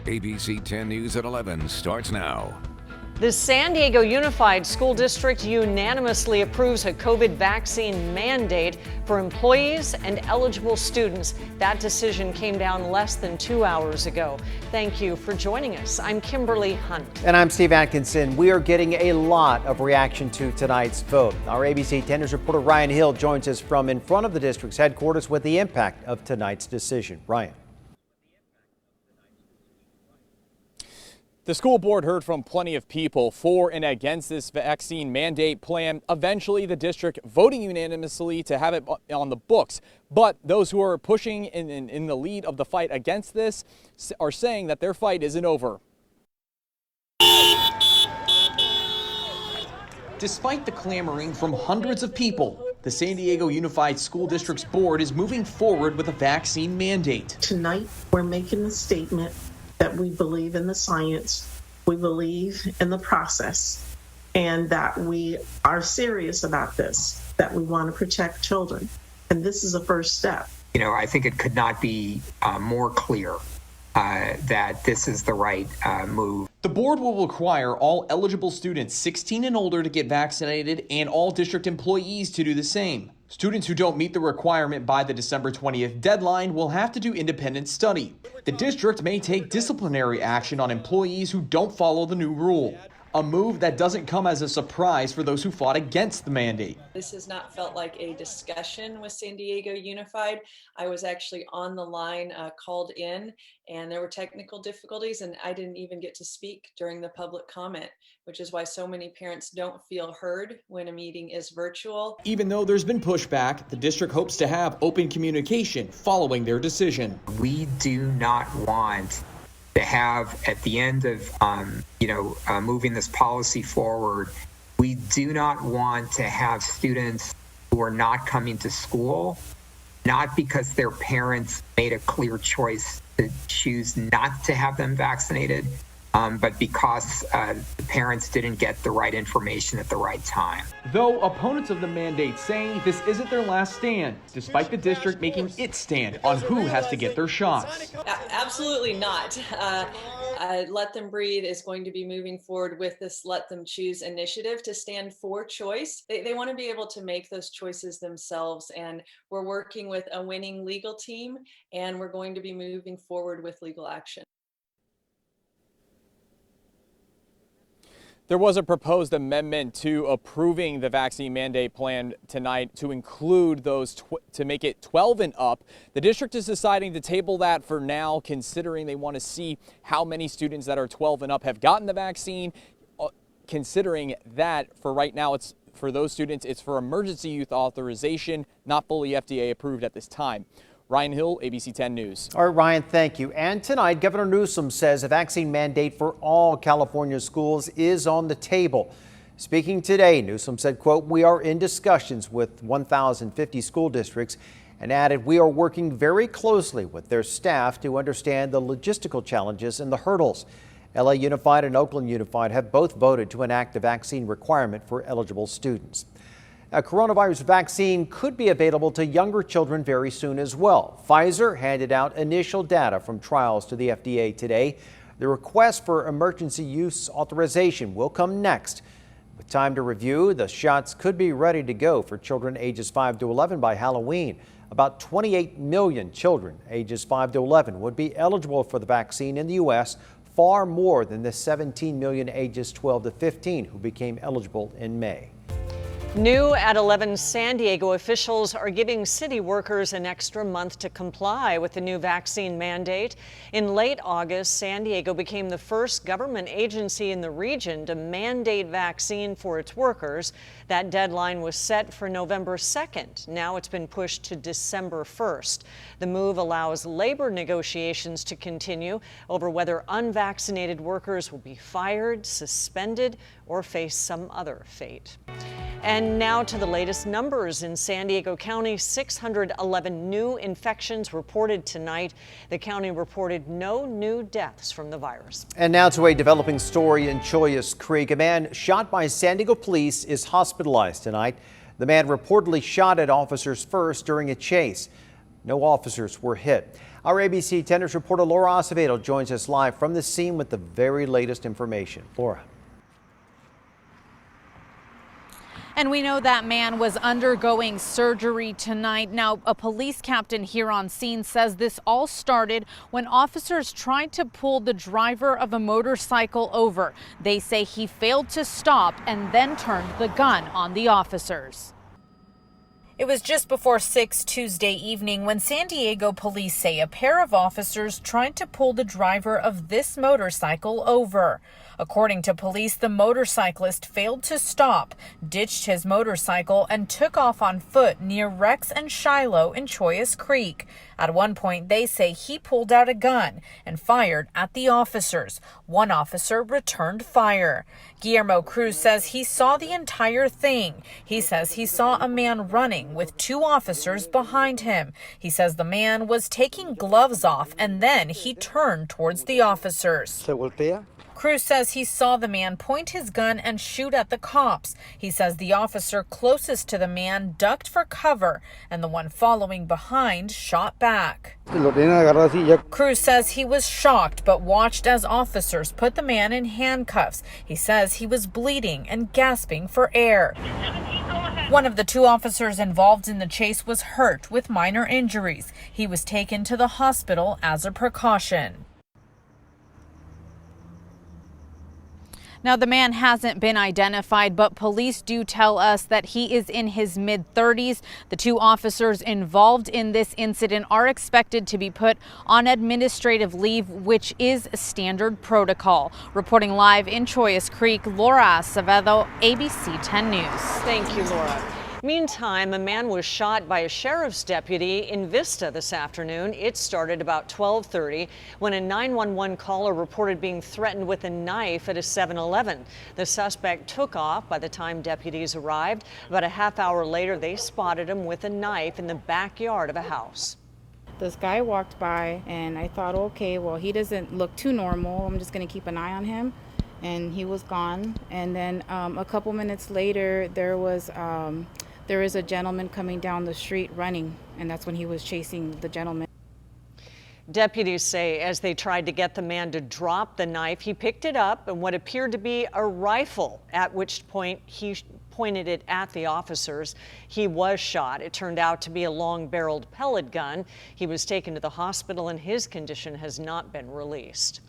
ABC 10 News at 11 starts now. The San Diego Unified School District unanimously approves a COVID vaccine mandate for employees and eligible students. That decision came down less than 2 hours ago. Thank you for joining us. I'm Kimberly Hunt. And I'm Steve Atkinson. We are getting a lot of reaction to tonight's vote. Our ABC 10 News reporter Ryan Hill joins us from in front of the district's headquarters with the impact of tonight's decision. Ryan. The school board heard from plenty of people for and against this vaccine mandate plan. Eventually, the district voting unanimously to have it on the books. But those who are pushing in the lead of the fight against this are saying that their fight isn't over. Despite the clamoring from hundreds of people, the San Diego Unified School District's board is moving forward with a vaccine mandate. Tonight, we're making a statement that we believe in the science, we believe in the process, and that we are serious about this, that we want to protect children. And this is a first step. You know, I think it could not be more clear that this is the right move. The board will require all eligible students 16 and older to get vaccinated and all district employees to do the same. Students who don't meet the requirement by the December 20th deadline will have to do independent study. The district may take disciplinary action on employees who don't follow the new rule. A move that doesn't come as a surprise for those who fought against the mandate. This has not felt like a discussion with San Diego Unified. I was actually on the line, called in, and there were technical difficulties, and I didn't even get to speak during the public comment, which is why so many parents don't feel heard when a meeting is virtual. Even though there's been pushback, the district hopes to have open communication following their decision. We do not want to have, at the end of moving this policy forward, we do not want to have students who are not coming to school, not because their parents made a clear choice to choose not to have them vaccinated, but because the parents didn't get the right information at the right time. Though opponents of the mandate say this isn't their last stand, despite the district making its stand on who has to get their shots. Absolutely not. Let Them Breathe is going to be moving forward with this Let Them Choose initiative to stand for choice. They want to be able to make those choices themselves, and we're working with a winning legal team, and we're going to be moving forward with legal action. There was a proposed amendment to approving the vaccine mandate plan tonight to include those to make it 12 and up. The district is deciding to table that for now, considering they want to see how many students that are 12 and up have gotten the vaccine. Considering that for right now, it's for those students, it's for emergency use authorization, not fully FDA approved at this time. Ryan Hill, ABC 10 News. All right, Ryan, thank you. And tonight, Governor Newsom says a vaccine mandate for all California schools is on the table. Speaking today, Newsom said, quote, "We are in discussions with 1,050 school districts," and added, "We are working very closely with their staff to understand the logistical challenges and the hurdles." LA Unified and Oakland Unified have both voted to enact a vaccine requirement for eligible students. A coronavirus vaccine could be available to younger children very soon as well. Pfizer handed out initial data from trials to the FDA today. The request for emergency use authorization will come next. With time to review, the shots could be ready to go for children ages 5 to 11 by Halloween. About 28 million children ages 5 to 11 would be eligible for the vaccine in the U.S., far more than the 17 million ages 12 to 15 who became eligible in May. New at 11, San Diego officials are giving city workers an extra month to comply with the new vaccine mandate. In late August, San Diego became the first government agency in the region to mandate vaccine for its workers. That deadline was set for November 2nd. Now it's been pushed to December 1st. The move allows labor negotiations to continue over whether unvaccinated workers will be fired, suspended, or face some other fate. And now to the latest numbers in San Diego County. 611 new infections reported tonight. The county reported no new deaths from the virus. And now to a developing story in Chollas Creek. A man shot by San Diego police is hospitalized tonight. The man reportedly shot at officers first during a chase. No officers were hit. Our ABC 10 News reporter Laura Acevedo joins us live from the scene with the very latest information. Laura. And we know that man was undergoing surgery tonight. Now, a police captain here on scene says this all started when officers tried to pull the driver of a motorcycle over. They say he failed to stop and then turned the gun on the officers. It was just before 6 Tuesday evening when San Diego police say a pair of officers tried to pull the driver of this motorcycle over. According to police, the motorcyclist failed to stop, ditched his motorcycle, and took off on foot near Rex and Shiloh in Choyas Creek. At one point, they say he pulled out a gun and fired at the officers. One officer returned fire. Guillermo Cruz says he saw the entire thing. He says he saw a man running with two officers behind him. He says the man was taking gloves off and then he turned towards the officers. Cruz says he saw the man point his gun and shoot at the cops. He says the officer closest to the man ducked for cover and the one following behind shot back. Cruz says he was shocked but watched as officers put the man in handcuffs. He says he was bleeding and gasping for air. One of the two officers involved in the chase was hurt with minor injuries. He was taken to the hospital as a precaution. Now, the man hasn't been identified, but police do tell us that he is in his mid-30s. The two officers involved in this incident are expected to be put on administrative leave, which is standard protocol. Reporting live in Choyas Creek, Laura Acevedo, ABC 10 News. Thank you, Laura. Meantime, a man was shot by a sheriff's deputy in Vista this afternoon. It started about 12:30 when a 911 caller reported being threatened with a knife at a 7-Eleven. The suspect took off by the time deputies arrived. About a half hour later, they spotted him with a knife in the backyard of a house. This guy walked by and I thought, okay, well, he doesn't look too normal. I'm just going to keep an eye on him. And he was gone. And then a couple minutes later, there is a gentleman coming down the street running, and that's when he was chasing the gentleman. Deputies say as they tried to get the man to drop the knife, he picked it up and what appeared to be a rifle, at which point he pointed it at the officers. He was shot. It turned out to be a long-barreled pellet gun. He was taken to the hospital and his condition has not been released.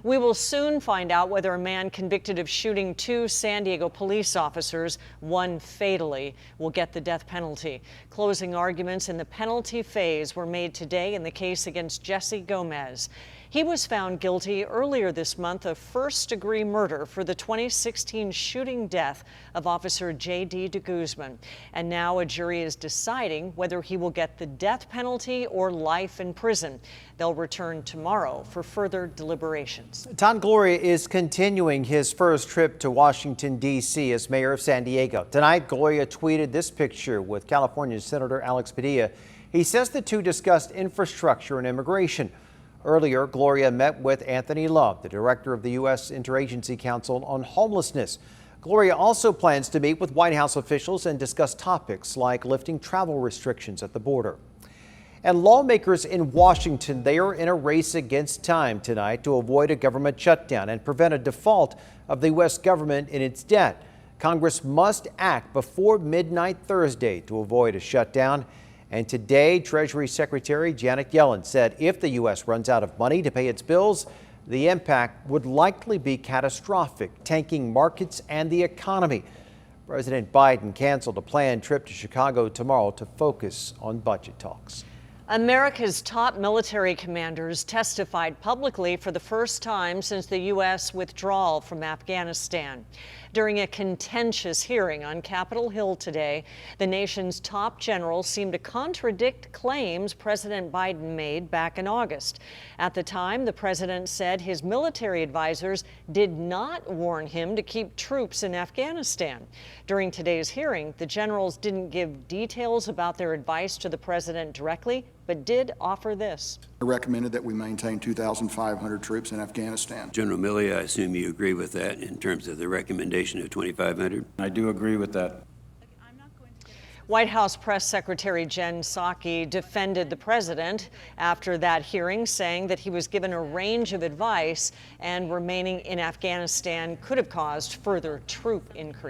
We will soon find out whether a man convicted of shooting two San Diego police officers, one fatally, will get the death penalty. Closing arguments in the penalty phase were made today in the case against Jesse Gomez. He was found guilty earlier this month of first-degree murder for the 2016 shooting death of Officer J.D. de Guzman. And now a jury is deciding whether he will get the death penalty or life in prison. They'll return tomorrow for further deliberations. Todd Gloria is continuing his first trip to Washington, D.C. as mayor of San Diego. Tonight, Gloria tweeted this picture with California Senator Alex Padilla. He says the two discussed infrastructure and immigration. Earlier, Gloria met with Anthony Love, the director of the U.S. Interagency Council on Homelessness. Gloria also plans to meet with White House officials and discuss topics like lifting travel restrictions at the border. And lawmakers in Washington, they are in a race against time tonight to avoid a government shutdown and prevent a default of the U.S. government in its debt. Congress must act before midnight Thursday to avoid a shutdown. And today, Treasury Secretary Janet Yellen said if the U.S. runs out of money to pay its bills, the impact would likely be catastrophic, tanking markets and the economy. President Biden canceled a planned trip to Chicago tomorrow to focus on budget talks. America's top military commanders testified publicly for the first time since the U.S. withdrawal from Afghanistan. During a contentious hearing on Capitol Hill today, the nation's top generals seemed to contradict claims President Biden made back in August. At the time, the president said his military advisors did not warn him to keep troops in Afghanistan. During today's hearing, the generals didn't give details about their advice to the president directly, but did offer this. I recommended that we maintain 2,500 troops in Afghanistan. General Milley, I assume you agree with that in terms of the recommendation of 2,500? I do agree with that. White House Press Secretary Jen Psaki defended the president after that hearing, saying that he was given a range of advice and remaining in Afghanistan could have caused further troop increase.